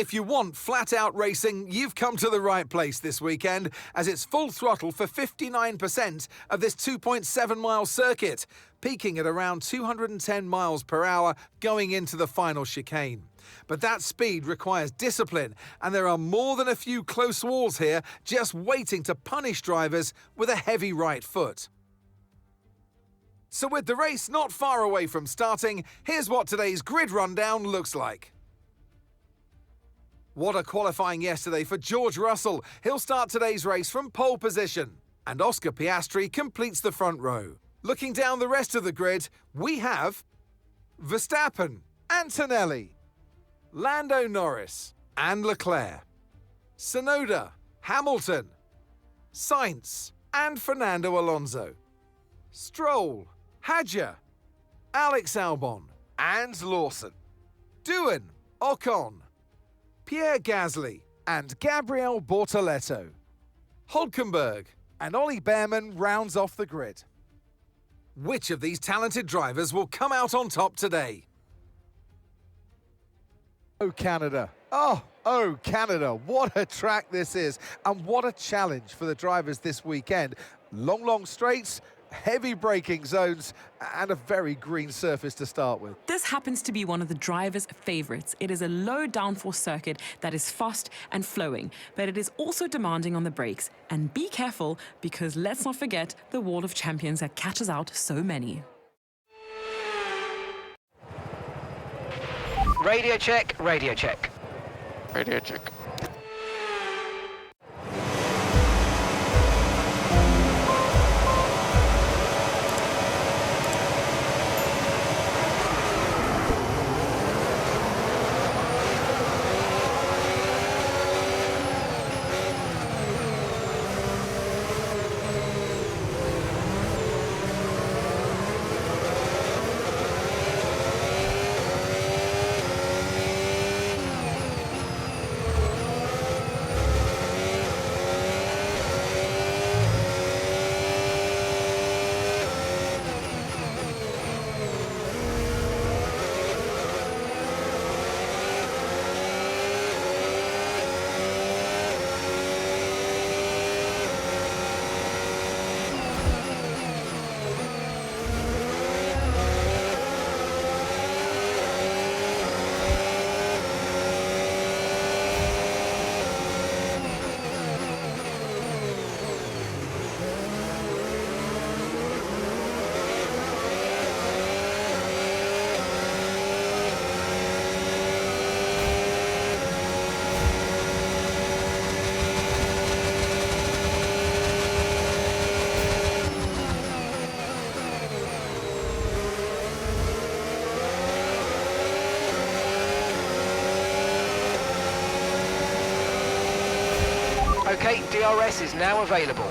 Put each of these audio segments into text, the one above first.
If you want flat-out racing, you've come to the right place this weekend, as it's full throttle for 59% of this 2.7-mile circuit, peaking at around 210 miles per hour going into the final chicane. But that speed requires discipline, and there are more than a few close walls here just waiting to punish drivers with a heavy right foot. So with the race not far away from starting, here's what today's grid rundown looks like. What a qualifying yesterday for George Russell. He'll start today's race from pole position. And Oscar Piastri completes the front row. Looking down the rest of the grid, we have Verstappen, Antonelli, Lando Norris and Leclerc, Tsunoda, Hamilton, Sainz and Fernando Alonso, Stroll, Hadjar, Alex Albon and Lawson, Doohan, Ocon, Pierre Gasly and Gabriel Bortoleto, Hülkenberg and Ollie Bearman rounds off the grid. Which of these talented drivers will come out on top today? Oh, Canada. Oh, Canada. What a track this is, and what a challenge for the drivers this weekend. Long straights, heavy braking zones, and a very green surface to start with. This happens to be one of the drivers' favorites. It is a low downforce circuit that is fast and flowing, but it is also demanding on the brakes. And be careful, because let's not forget the wall of champions that catches out so many. Radio check, radio check. Radio check. Okay, DRS is now available.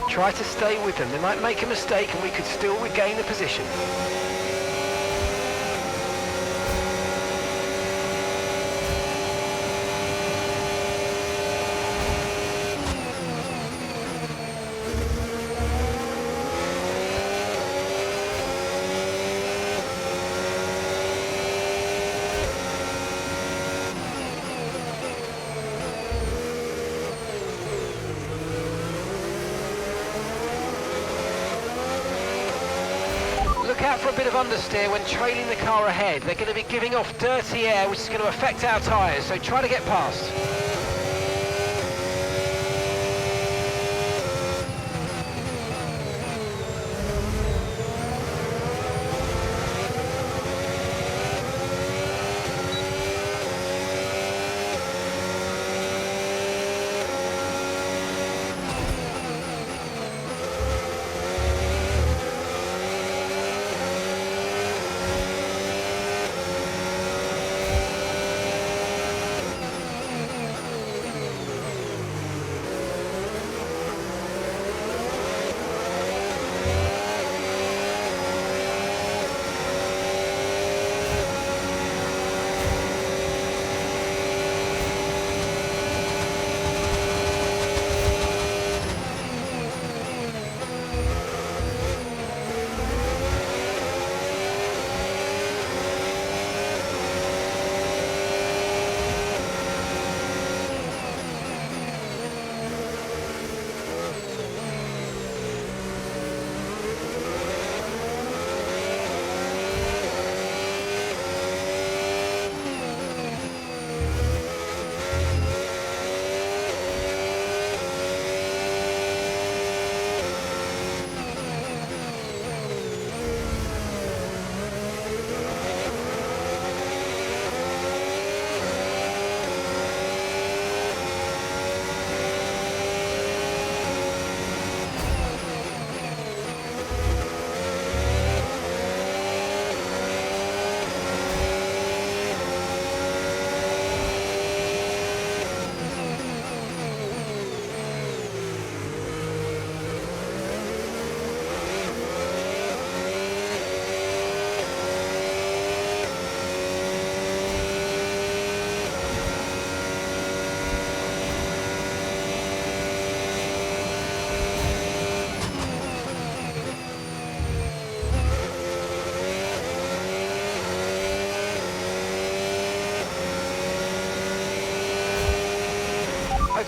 Try to stay with them. They might make a mistake and we could still regain the position. Look out for a bit of understeer when trailing the car ahead. They're going to be giving off dirty air, which is going to affect our tyres, so try to get past.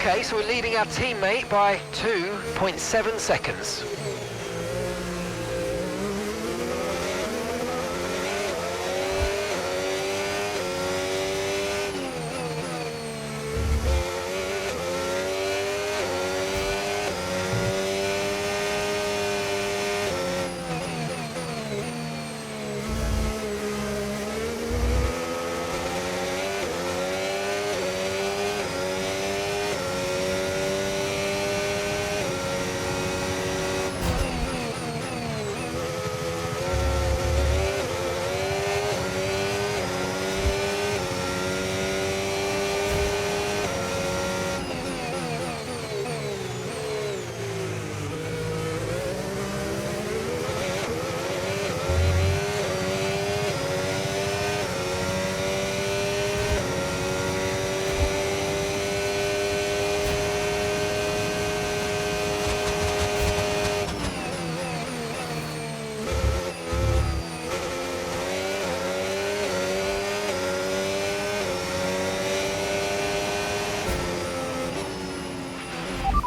Okay, so we're leading our teammate by 2.7 seconds.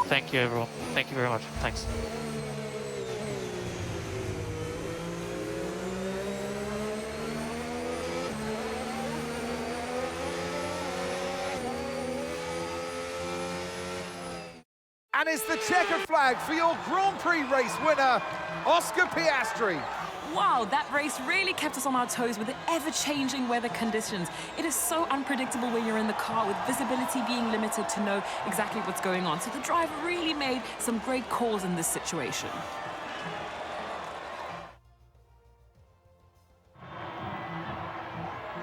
Thank you, everyone. Thank you very much. Thanks. And it's the checkered flag for your Grand Prix race winner, Oscar Piastri. Wow, that race really kept us on our toes with the ever-changing weather conditions. It is so unpredictable when you're in the car, with visibility being limited to know exactly what's going on. So the driver really made some great calls in this situation.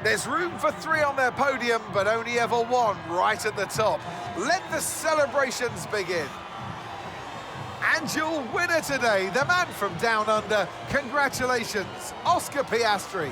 There's room for 3 on their podium, but only ever 1 right at the top. Let the celebrations begin. And your winner today, the man from down under, congratulations, Oscar Piastri.